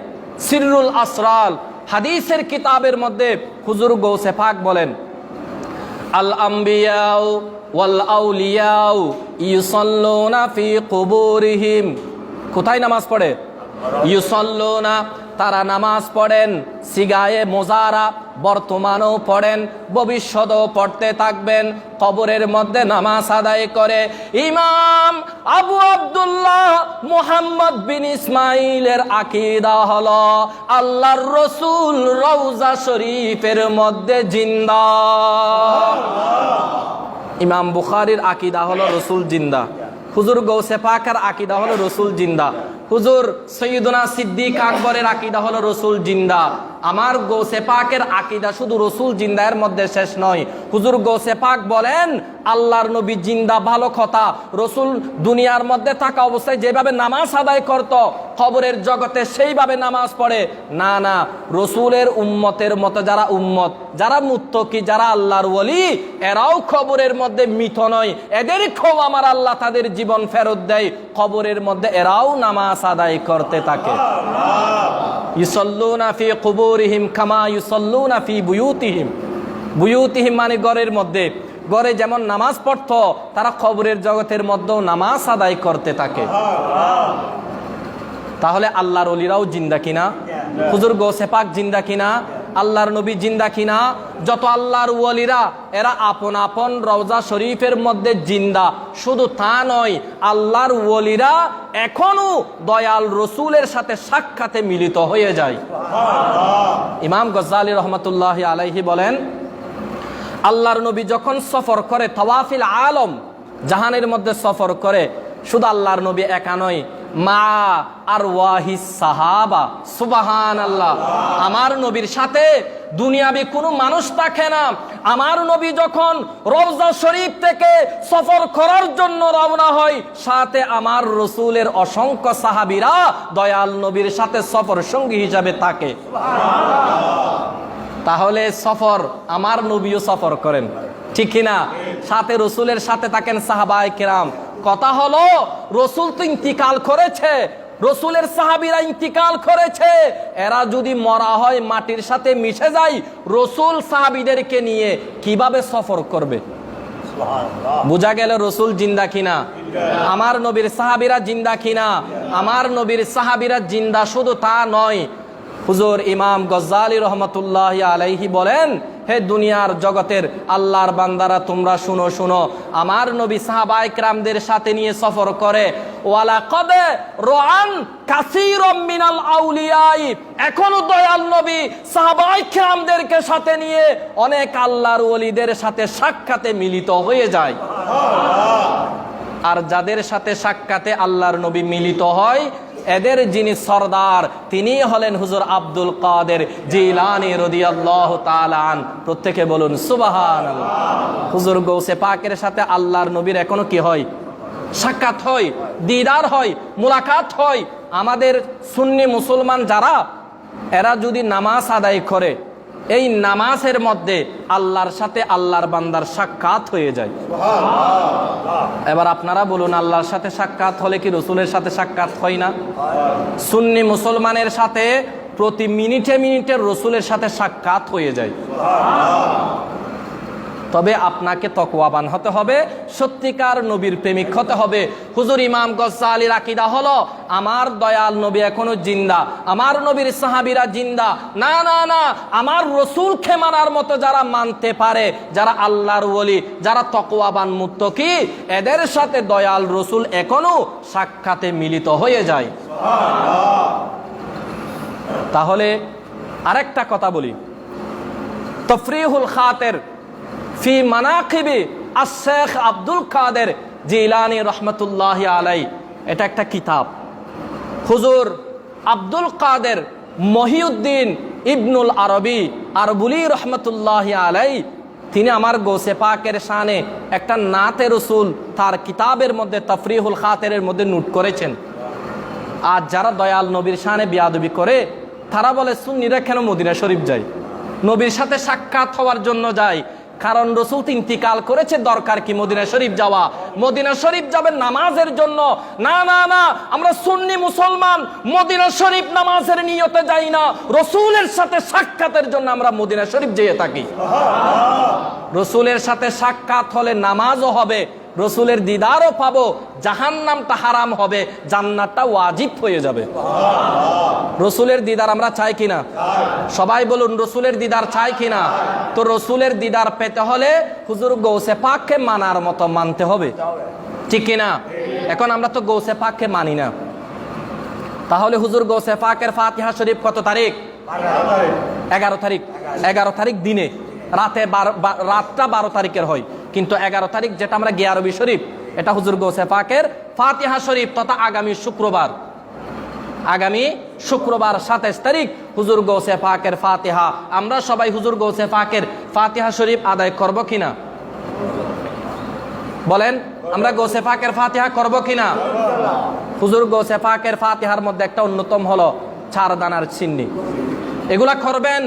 সিররুল আসরার হাদিসের কিতাবের মধ্যে হুজুর গৌসে পাক বলেন, আল আম্বিয়াউ ওয়াল আউলিয়াউ ইউসাল্লুনা ফি কুবুরিহিম। কোথায় নামাজ পড়ে? ইউসাল্লুনা, তারা নামাজ পড়েন সিগায়ে মোজারা, বর্তমানেও পড়েন, ভবিষ্যতেও পড়তে থাকবেন, কবরের মধ্যে নামাজ আদায় করে। ইমাম আবু আব্দুল্লাহ মুহাম্মদ বিন ইসমাইলের আকীদা হলো আল্লাহর রসুল রওজা শরীফের মধ্যে জিন্দা। ইমাম বুখারীর আকীদা হলো রসুল জিন্দা। হুজুর গৌসে পাকের আকীদা হলো রসুল জিন্দা। হুজুর সৈয়দনা সিদ্দিক আকবরের আকীদা হলো রসুল জিন্দা। আমার গৌসে পাকের আকীদা শুধু রসুল জিন্দা এর মধ্যে শেষ নয়। হুজুর গৌসে পাক বলেন আল্লাহর নবী জিন্দা, ভালো কথা। রসুল দুনিয়ার মধ্যে থাকা অবস্থায় যেভাবে নামাজ আদায় করত, কবরের জগতে সেইভাবে নামাজ পড়ে না। না, রসুলের উম্মতের মতো যারা উম্মত, যারা মুত্তাকি, যারা আল্লাহর ওলি, এরাও কবরের মধ্যে মৃত নয়। এদেরকেও আমার আল্লাহ তাদের জীবন ফেরত দেয়। কবরের মধ্যে এরাও নামাজ আদায় করতে থাকে। ইউসাল্লুনা ফি কুবুরিহিম কামা ইউসাল্লুনা ফি বুয়ুতিহিম। বুয়ুতিহিম মানে ঘরের মধ্যে, ঘরে যেমন নামাজ পড়তো, তারা কবরের জগতের মধ্যেও নামাজ আদায় করতে থাকে। তাহলে আল্লাহর ওলিরাও জিন্দা কিনা? হুজুর গৌসে পাক জিন্দা কিনা? আল্লাহর নবী জিন্দা কিনা? যত আল্লাহর ওলিরা এরা আপন আপন রওজা শরীফের মধ্যে জিন্দা। শুধু তা নয়, আল্লাহর ওলিরা এখনো দয়াল রসুলের সাথে সাক্ষাতে মিলিত হয়ে যায়। ইমাম গজ্জালী রহমতুল্লাহ আলাইহি বলেন, আল্লাহর নবী যখন সফর করে, তাওয়াফিল আলম জাহানের মধ্যে সফর করে, শুধু আল্লাহর নবী একা নয়, মা আর ওয়াহিস সাহাবা, সুবহানাল্লাহ, আমার নবীর সাথে দুনিয়াবি কোনো মানুষ থাকে না। আমার নবী যখন রওজা শরীফ থেকে সফর করার জন্য রওনা হয়, সাথে আমার রসুলের অসংখ্য সাহাবীরা দয়াল নবীর সাথে সফর সঙ্গী হিসাবে থাকে। তাহলে সফর আমার নবীও সফর করেন, ঠিক কিনা? সাথে রসুলের সাথে থাকেন সাহাবায়ে কেরাম। কথা হলো, রসুল তো ইন্তিকাল করেছে, রসুলের সাহাবীরা ইন্তিকাল করেছে, এরা যদি মরা হয় মাটির সাথে মিশে যায়, রসুল সাহাবীদেরকে নিয়ে কিভাবে সফর করবে? বোঝা গেল রসুল জিন্দা কিনা, আমার নবীর সাহাবীরা জিন্দা কিনা। আমার নবীর সাহাবীরা জিন্দা, শুধু তা নয়, হুজুর ইমাম গজ্জালী রহমতুল্লাহ আলাইহি বলেন, হে দুনিয়ার জগতের আল্লাহর বান্দারা, তোমরা শুনো শুনো, আমার নবী সাহাবায়ে কেরামদের সাথে নিয়ে সফর করে। ওয়ালাকাদ রাআন কাসীরাম মিনাল আউলিয়াই, এখনো দয়াল নবী সাহাবায়ে কেরামদেরকে সাথে নিয়ে অনেক আল্লাহর ওলিদের সাথে সাক্ষাতে মিলিত হয়ে যায়। আর যাদের সাথে সাক্ষাতে আল্লাহর নবী মিলিত হয়, এদের যিনি সরদার, তিনি হলেন হুজুর আব্দুল কাদের জিলানী রাদিয়াল্লাহু তাআলা আন। প্রত্যেকে বলুন সুবহানাল্লাহ। হুজুর গৌসে পাকের সাথে আল্লাহর নবীর এখনো কি হয়? সাক্ষাৎ হয়, দিদার হয়, মুলাকাত হয়। আমাদের সুন্নি মুসলমান যারা, এরা যদি নামাজ আদায় করে, এই নামাজের মধ্যে আল্লাহর সাথে আল্লাহর বান্দার সাক্ষাৎ হয়ে যায়। এবার আপনারা বলুন, আল্লাহর সাথে সাক্ষাৎ হলে কি রসুলের সাথে সাক্ষাৎ হয় না? সুন্নি মুসলমানের সাথে প্রতি মিনিটে মিনিটে রসুলের সাথে সাক্ষাৎ হয়ে যায়। তবে আপনাকে তাকওয়াবান হতে হবে, সত্যিকার নবীর প্রেমিক হতে হবে। হুজুর ইমাম গজ্জালীর আকীদা হলো, আমার দয়াল নবী এখনো জিন্দা, আমার নবীর সাহাবীরা জিন্দা। না না না, আমার রসুলকে মানার মতো যারা মানতে পারে, যারা আল্লাহর ওলি, যারা তাকওয়াবান মুত্তাকি, এদের সাথে দয়াল রসুল এখনো সাক্ষাতে মিলিত হয়ে যায়। তাহলে আরেকটা কথা বলি, তফরিহুল খাতির ফি মানাকিবি আশ-শেখ আব্দুল কাদের জিলানী রহমতুল্লাহি আলাইহি, এটা একটা কিতাব। হুজুর আব্দুল কাদের মহিউদ্দিন ইবনুল আরবি আরবুলি রহমতুল্লাহি আলাইহি, তিনি আমার গৌসে পাকের শানে একটা নাতে রসুল তার কিতাবের মধ্যে তফরিহুল খাতিরের মধ্যে নোট করেছেন। আর যারা দয়াল নবীর শানে বিয়াদবি করে, তারা বলে সুন্নিরা কেন মদিনা শরীফ যায়? নবীর সাথে সাক্ষাৎ হওয়ার জন্য যায়, কারণ রসুল ইন্তিকাল করেছে, দরকার কি মদিনা শরীফ যাওয়া? মদিনা শরীফ যাবে নামাজের জন্য। না না না, আমরা সুন্নি মুসলমান মদিনা শরীফ নামাজের নিয়তে যাই না, রসুলের সাথে সাক্ষাতের জন্য আমরা মদিনা শরীফ যেয়ে থাকি। রসুলের সাথে সাক্ষাৎ হলে নামাজও হবে, রসুলের দিদারও পাবো, জাহান্নামটা হারাম হবে, জান্নাতটা ওয়াজিব হয়ে যাবে। রসুলের দিদার আমরা চাই কিনা? সবাই বলুন, রসুলের দিদার চাই কিনা? তো রসুলের দিদার পেতে হলে হুজুর গৌসে পাককে মানার মতো মানতে হবে, ঠিক কিনা? এখন আমরা তো গৌসে পাককে মানি না। তাহলে হুজুর গৌসে পাকের ফাতিহা শরীফ কত তারিখ? 11 তারিখ। 11 তারিখ দিনে, রাতটা 12 তারিখের হয়, কিন্তু 11 তারিখ যেটা আমরা গিয়ারবি শরীফ, এটা হুজুর গৌসে পাকের ফাতিহা শরীফ, তথা আগামী শুক্রবার 27 তারিখ হুজুর গৌসে পাকের ফাতিহা। আমরা সবাই হুজুর গৌসে পাকের ফাতিহা শরীফ আদায় করব কিনা? বলেন, আমরা গৌসে পাকের ফাতিহা করব কিনা? হুজুর গৌসে পাকের ফাতিহার মধ্যে একটা অন্যতম হলো 4 দানার চিন্নি। এগুলা করবেন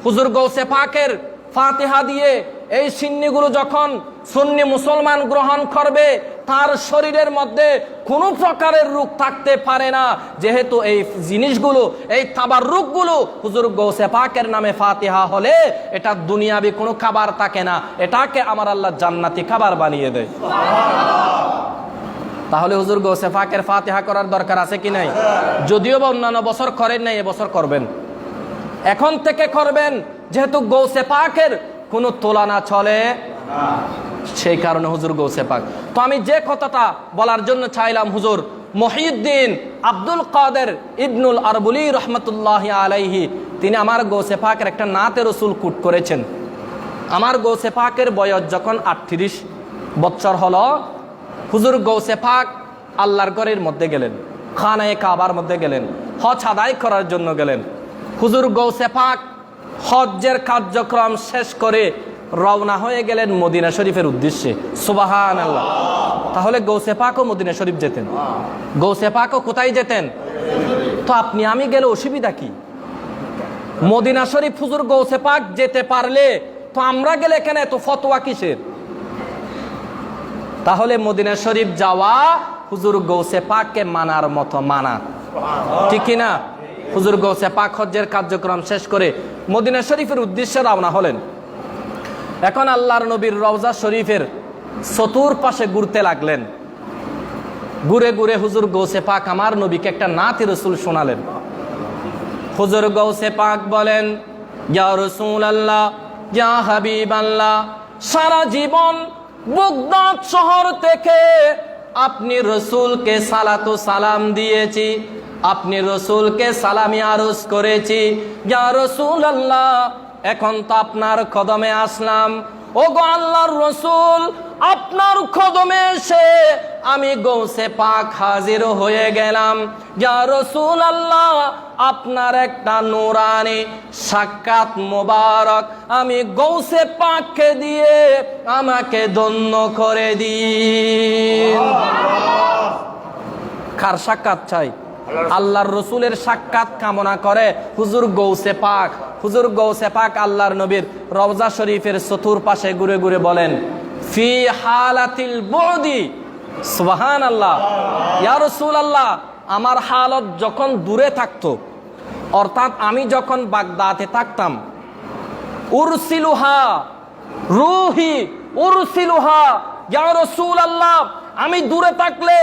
হুজুর গৌসে পাকের ফাতিহা দিয়ে। এই সিন্নিগুলো যখন সুন্নি মুসলমান গ্রহণ করবে, তার শরীরের মধ্যে কোনো প্রকারের রোগ থাকতে পারে না, যেহেতু এই জিনিসগুলো, এই তাবাররুকগুলো হুজুর গৌসে পাকের নামে ফাতিহা হলে এটা দুনিয়াবি কোনো খাবার থাকে না, এটাকে আমার আল্লাহ জান্নাতি খাবার বানিয়ে দেয়। তাহলে হুজুর গৌসে পাকের ফাতিহা করার দরকার আছে কি নাই? যদিও বা অন্যান্য বছর করেন নাই, এবছর করবেন, এখন থেকে করবেন, যেহেতু গৌসে পাকের কোনো তুলনা চলে সেই কারণে হুজুর গৌসে পাক। তো আমি যে কথাটা বলার জন্য চাইলাম, হুজুর মহিউদ্দিন আব্দুল কাদের ইবনুল আরবুলি রহমতুল্লাহ আলাইহি তিনি আমার গৌসে পাকের একটা নাতে রসুল কুট করেছেন। আমার গৌসে পাকের বয়স যখন 38 বছর হলো, হুজুর গৌসে পাক আল্লাহর ঘরের মধ্যে গেলেন, খানায়ে কাবার মধ্যে গেলেন, হজ আদায় করার জন্য গেলেন। হুজুর গৌসে পাক হজ্জের কার্যক্রম শেষ করে রওনা হয়ে গেলেন মদিনা শরীফের উদ্দেশ্যে। সুবহানাল্লাহ। তাহলে গৌসে পাকও মদিনা শরীফ যেতেন, গৌসে পাকও কোথায় যেতেন? তো আপনি আমি গেলে অসুবিধা কি? মদিনা শরীফ হুজুর গৌসে পাক যেতে পারলে তো আমরা গেলে কেন এত ফতোয়া কিসের? তাহলে মদিনা শরীফ যাওয়া হুজুর গৌসে পাককে মানার মতো মানা, ঠিক কিনা? হুজুর গৌসে পাক হজ্জের কার্যক্রম শেষ করে মদিনা শরীফের উদ্দেশ্যে রওনা হলেন। এখন আল্লাহর নবীর রওজা শরীফের চতুর্পাশে ঘুরতে লাগলেন। ঘুরে ঘুরে হুজুর গৌসে পাক আমার নবীকে একটা নাতে রসুল শোনালেন। হুজুর গৌসে পাক বলেন, ইয়া রাসূলুল্লাহ, ইয়া হাবিবাল্লাহ, সারা জীবন বাগদাদ শহর থেকে আপনি রসুলকে সালাতু সালাম দিয়েছি, আপনি রসুলকে সালামি আরজ করেছি। ইয়া রাসূলুল্লাহ, এখন তো আপনার কদমে আসলাম। ও গো আল্লাহর রসুল, আপনার কদমে এসে আমি গৌসে পাক হাজির হয়ে গেলাম। ইয়া রাসূলুল্লাহ, আপনার একটা নূরানি সাক্ষাৎ মোবারক আমি গৌসে পাককে দিয়ে আমাকে ধন্য করে দিন। কার সাক্ষাৎ চাই? আল্লাহর রসুলের সাক্ষাৎ কামনা করে হুজুর গৌসে পাক। হুজুর গৌসে পাক আল্লাহর নবীর রওজা শরীফের চতুর্পাশে ঘুরে ঘুরে বলেন, ফি হালাতিল বুদি, সুবহানাল্লাহ, ইয়া রাসূলুল্লাহ, আমার হালত যখন দূরে থাকতো, অর্থাৎ আমি যখন বাগদাদে থাকতাম, উরসিলুহা রূহি উরসিলুহা, ইয়া রাসূলুল্লাহ, আমি দূরে থাকলে,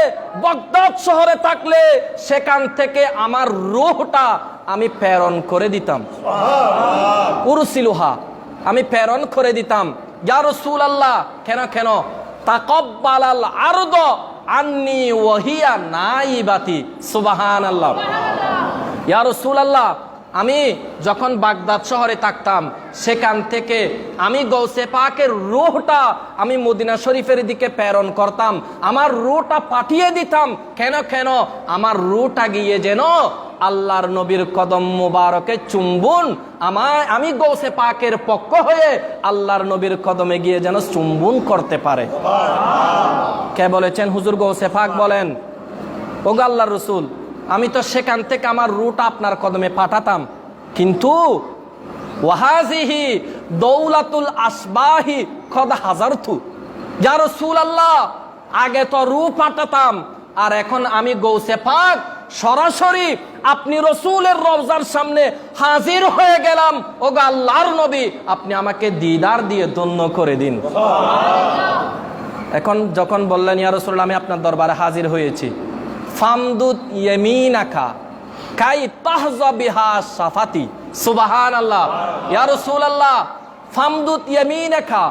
বাগদাদ শহরে থাকলে, সেখান থেকে আমার রূহটা আমি প্রেরণ করে দিতাম। উরসিলুহা, আমি প্রেরণ করে দিতাম। ইয়া রাসূলুল্লাহ, কেন কেন? তাকাব্বালাল আরদ আন্নি ওয়াহিয়া নাইবাতি, সুবহানাল্লাহ। ইয়া রাসূলুল্লাহ, আমি যখন বাগদাদ শহরে থাকতাম, সেখান থেকে আমি গৌসে পাকের রূহটা আমি মদিনা শরীফের দিকে প্রেরণ করতাম, আমার রূহটা পাঠিয়ে দিতাম। কেন কেন? আমার রূহটা গিয়ে যেন আল্লাহর নবীর কদম মুবারকে চুম্বন, আমি গৌসে পাকের পক্ষ হয়ে আল্লাহর নবীর কদমে গিয়ে যেন চুম্বন করতে পারে। কে বলেছেন? হুজুর গৌসে পাক বলেন, ওগো আল্লাহর রাসূল, আমি তো সেখান থেকে আমার রূহটা আপনার কদমে পাঠাতাম, কিন্তু ওয়াহাজিহি দৌলাতুল আসবাহি কদ হাজারতু, ইয়া রাসূলুল্লাহ, আগে তো রূহ পাঠাতাম, আর এখন আমি গৌসে পাক সরাসরি আপনি রসুলের রওজার সামনে হাজির হয়ে গেলাম। ওগো আল্লাহর নবী, আপনি আমাকে দিদার দিয়ে ধন্য করে দিন। এখন যখন বললেন, ইয়া রাসূলুল্লাহ, আমি আপনার দরবারে হাজির হয়েছি, ফামদুদ ইয়ামিনাকা কাই তাহজা বিহা সাফাতি, সুবহানাল্লাহ। ইয়া রাসূলুল্লাহ, ফামদুদ ইয়ামিনাকা,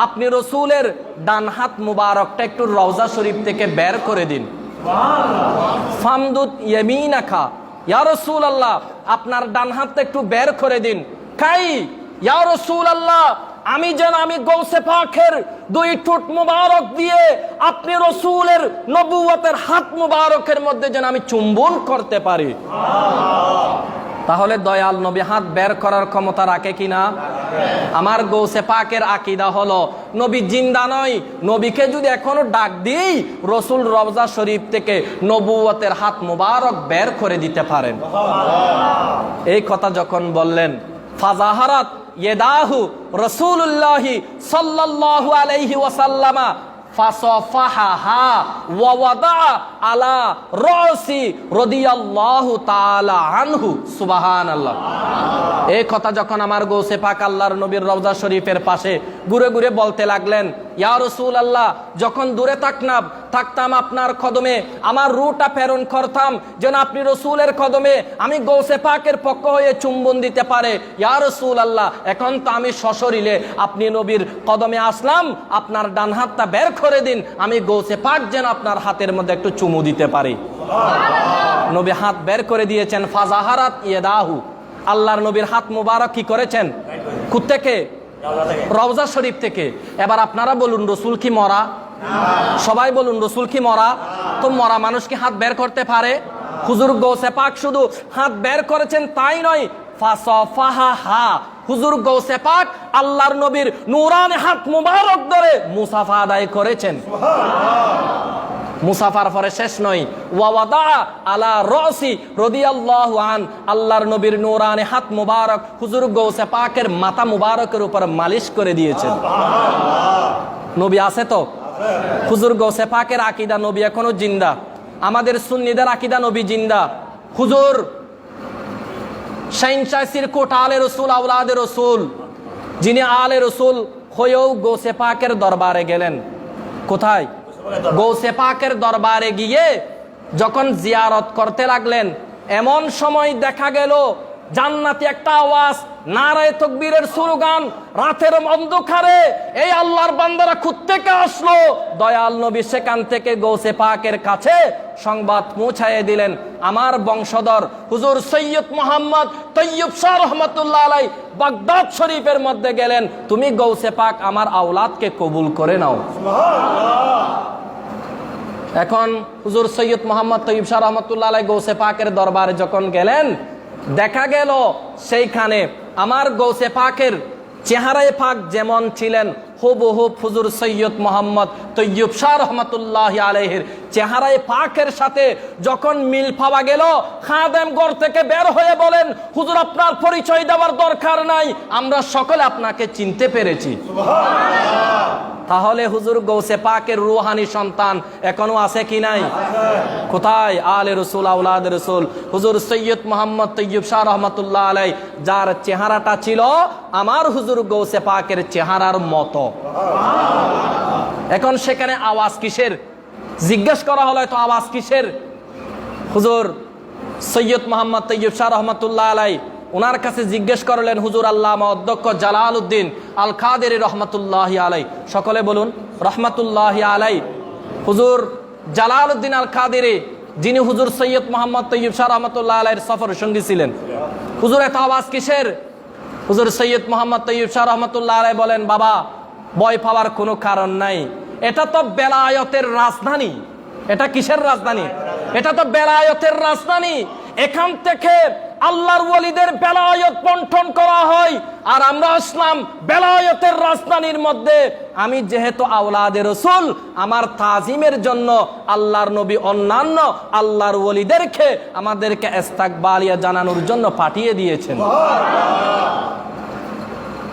আপনি রসুলের ডান হাত মুবারকটা একটু রওজা শরীফ থেকে বের করে দিন। ফামদুদ ইয়ামিনাকা, ইয়া রাসূলুল্লাহ, আপনার ডান হাতটা একটু বের করে দিন। কাই, ইয়া রাসূলুল্লাহ, আমি যেন আমি গৌসে পাকের দুই ঠোঁট মুবারক দিয়ে আপনি রসুলের নবুয়তের হাত মুবারকের মধ্যে যেন আমি চুম্বন করতে পারি। তাহলে দয়াল নবী হাত বের করার ক্ষমতা রাখে কিনা? আমার গৌসে পাকের আকীদা হলো, নবী জিন্দা নয়, নবীকে যদি এখনো ডাক দিই, রসুল রওজা শরীফ থেকে নবুয়তের হাত মুবারক বের করে দিতে পারেন। এই কথা যখন বললেন, ফাজাহারাত ইয়েদাহু রাসূলুল্লাহি সাল্লাল্লাহু আলাইহি ওয়াসাল্লামা ফাসাফাহা ওয়া ওয়াদা আলা রাসি রাদিয়াল্লাহু তাআলা আনহু। সুবহানাল্লাহ। এই কথা যখন আমার গৌসে পাক আল্লাহর নবীর রওজা শরীফের পাশে ঘুরে ঘুরে বলতে লাগলেন, ইয়া রাসূলুল্লাহ, যখন দূরে থাকতাম আপনার কদমে আমার রূহটা প্রেরণ করতাম যেন আপনি রসুলের কদমে আমি গৌসে পাকের পক্ষ হয়ে চুম্বন দিতে পারে। ইয়া রাসূলুল্লাহ, এখন তো আমি সশরীরে আপনি নবীর কদমে আসলাম, আপনার ডান হাতটা বের করে দিন, আমি গৌসে পাক যেন আপনার হাতের মধ্যে একটু চুমু দিতে পারি। নবী হাত বের করে দিয়েছেন। ফাজাহারাত ইয়াদাহু, আল্লাহর নবীর হাত মুবারক কি করেছেন? থেকে রওজা শরীফ থেকে। এবার আপনারা বলুন, রসুল কি মরা? সবাই বলুন, রসুল কি মরা? তো মরা মানুষ কি হাত বের করতে পারে? হুজুর গৌসে পাক শুধু হাত বের করেছেন তাই নয়, ফাসাফাহা, হুজুর গৌসে পাক আল্লাহর নবীর নূরানি হাত মুবারক ধরে মুসাফা আদায় করেছেন। মুসাফার পরে শেষ নয়, ওয়া ওয়াদা আলা রাসি রাদিয়াল্লাহু আন, আল্লাহর নবীর নূরানি হাত মুবারক হুজুর গৌসে পাকের মাথা মুবারকের উপর মালিশ করে দিয়েছেন। নবী আছে তো? হুজুর গৌসে পাকের আকীদা নবী এখনো জিন্দা। আমাদের সুন্নিদের আকীদা নবী জিন্দা। হুজুর শাইনশাসির কোট আলে রসুল আওলাদে রসুল, যিনি আলে রসুল হয়েও গৌসে পাকের দরবারে গেলেন। কোথায়? গৌসে পাকের দরবারে গিয়ে যখন জিয়ারত করতে লাগলেন, এমন সময় দেখা গেল জান্নাতি একটা আওয়াজ, নারায়ে তাকবীরের স্লোগান, রাতের অন্ধকারে এই আল্লাহর বান্দারা কোত্থেকে আসলো। দয়াল নবী সেখান থেকে গৌসে পাকের কাছে সংবাদ পৌঁছায় দিলেন, আমার বংশধর হুজুর সৈয়দ মোহাম্মদ তৈয়ব শাহ রহমতুল্লাহ আলাই বাগদাদ শরীফের মধ্যে গেলেন, তুমি গৌসে পাক আমার আওলাদকে কবুল করে নাও। এখন হুজুর সৈয়দ মোহাম্মদ তৈয়ব শাহ রহমতুল্লাহ আলাই গৌসে পাকের দরবারে যখন গেলেন, দেখা গেল সেইখানে আমার গৌসে পাকের চেহারায় পাক যেমন ছিলেন হুবহু হুজুর সৈয়দ মোহাম্মদ তৈয়ব শাহ রহমতুল্লাহ আলাইহির চেহারায় পাকের সাথে যখন মিল পাওয়া গেল, খাদেম ঘর থেকে বের হয়ে বলেন, হুজুর আপনার পরিচয় দেওয়ার দরকার নাই, আমরা সকলে আপনাকে চিনতে পেরেছি। তাহলে হুজুর গৌসে পাকের রুহানি সন্তান এখনো আছে কি নাই? কোথায়? আলে রসুল আওলাদ রসুল হুজুর সৈয়দ মোহাম্মদ তৈয়ব শাহ রহমতুল্লাহ আলাই, যার চেহারাটা ছিল আমার হুজুর গৌসে পাকের চেহারার মতো। এখন সেখানে আওয়াজ কিসের? জিজ্ঞেস করা হলো, তো আওয়াজ কিসের? হুজুর সৈয়দ মোহাম্মদ তৈয়ব শাহ রহমতুল্লাহ আলাই ওনার কাছে জিজ্ঞেস করলেন, হুজুর আল্লামা অধ্যক্ষ জালালউদ্দিন আল কাদেরী রহমতুল্লাহ আলাই, সকলে বলুন রহমতুল্লাহ আলাই। হুজুর জালালউদ্দিন আল কাদেরী, যিনি হুজুর সৈয়দ মোহাম্মদ তৈয়ব শাহ রহমতুল্লাহ আলাইয়ের সফর সঙ্গী ছিলেন, হুজুর এত আওয়াজ কিসের? হুজুর সৈয়দ মোহাম্মদ তৈয়ব শাহ রহমতুল্লাহ আলাই বলেন, বাবা ভয় পাওয়ার কোনো কারণ নাই, এটা তো বেলায়েতের রাজধানী। এটা কিসের রাজধানী? এটা তো বেলায়েতের রাজধানী। এখান থেকে আল্লাহর ওয়ালিদের বেলায়েত বন্টন করা হয়, আর আমরা আসলাম বেলায়েতের রাজধানীর মধ্যে। আমি যেহেতু আওলাদে রসুল, আমার তাজিমের জন্য আল্লাহর নবী অন্যান্য আল্লাহর ওয়ালিদেরকে আমাদেরকে ইস্তেকবালিয়া জানানোর জন্য পাঠিয়ে দিয়েছেন।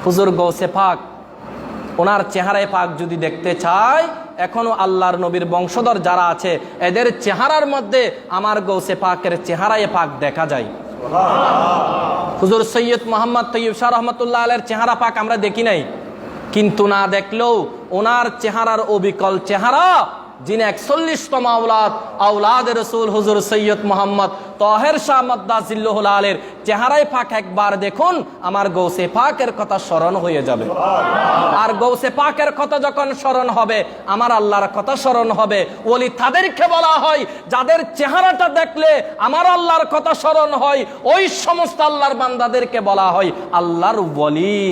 হুজুর গৌসে পাক ওনার চেহারায় পাক যদি দেখতে চায়, এখনো আল্লাহর নবীর বংশধর যারা আছে এদের চেহারার মধ্যে আমার গৌসে পাকের চেহারায় পাক দেখা যায়। হুজুর সৈয়দ মোহাম্মদ তৈয়ব শাহ রহমতুল্লাহ আলাইহির চেহারা পাক আমরা দেখি নাই, কিন্তু না দেখলেও ওনার চেহারার অবিকল চেহারা, যিনি 41তম আওলাদে রসুল হুজুর সৈয়দ মোহাম্মদ তাহের শাহ মাদ্দাজিল্লাহুল আলের চেহারায় পাক একবার দেখুন, আমার গৌসে পাকের কথা স্মরণ হয়ে যাবে। আর গৌসে পাকের কথা যখন স্মরণ হবে, আমার আল্লাহর কথা স্মরণ হবে। ওলি তাদেরকে বলা হয় যাদের চেহারাটা দেখলে আমার আল্লাহর কথা স্মরণ হয়, ওই সমস্ত আল্লাহর বান্দাদেরকে বলা হয় আল্লাহর ওলি।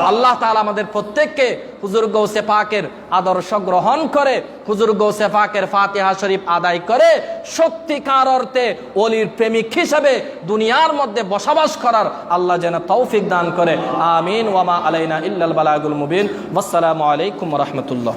আল্লাহ তাআলা আমাদের প্রত্যেককে হুজুর গৌসে পাকের আদর্শ গ্রহণ করে, হুজুর গৌসে পাকের ফাতিহা শরীফ আদায় করে সত্যিকার অর্থে ওলির প্রেমিক হিসেবে দুনিয়ার মধ্যে বসবাস করার আল্লাহ যেন তৌফিক দান করে। আমিন। ওয়া মা আলাইনা ইল্লাল বালাগুল মুবিন। আসসালামু আলাইকুম ওয়া রাহমাতুল্লাহ।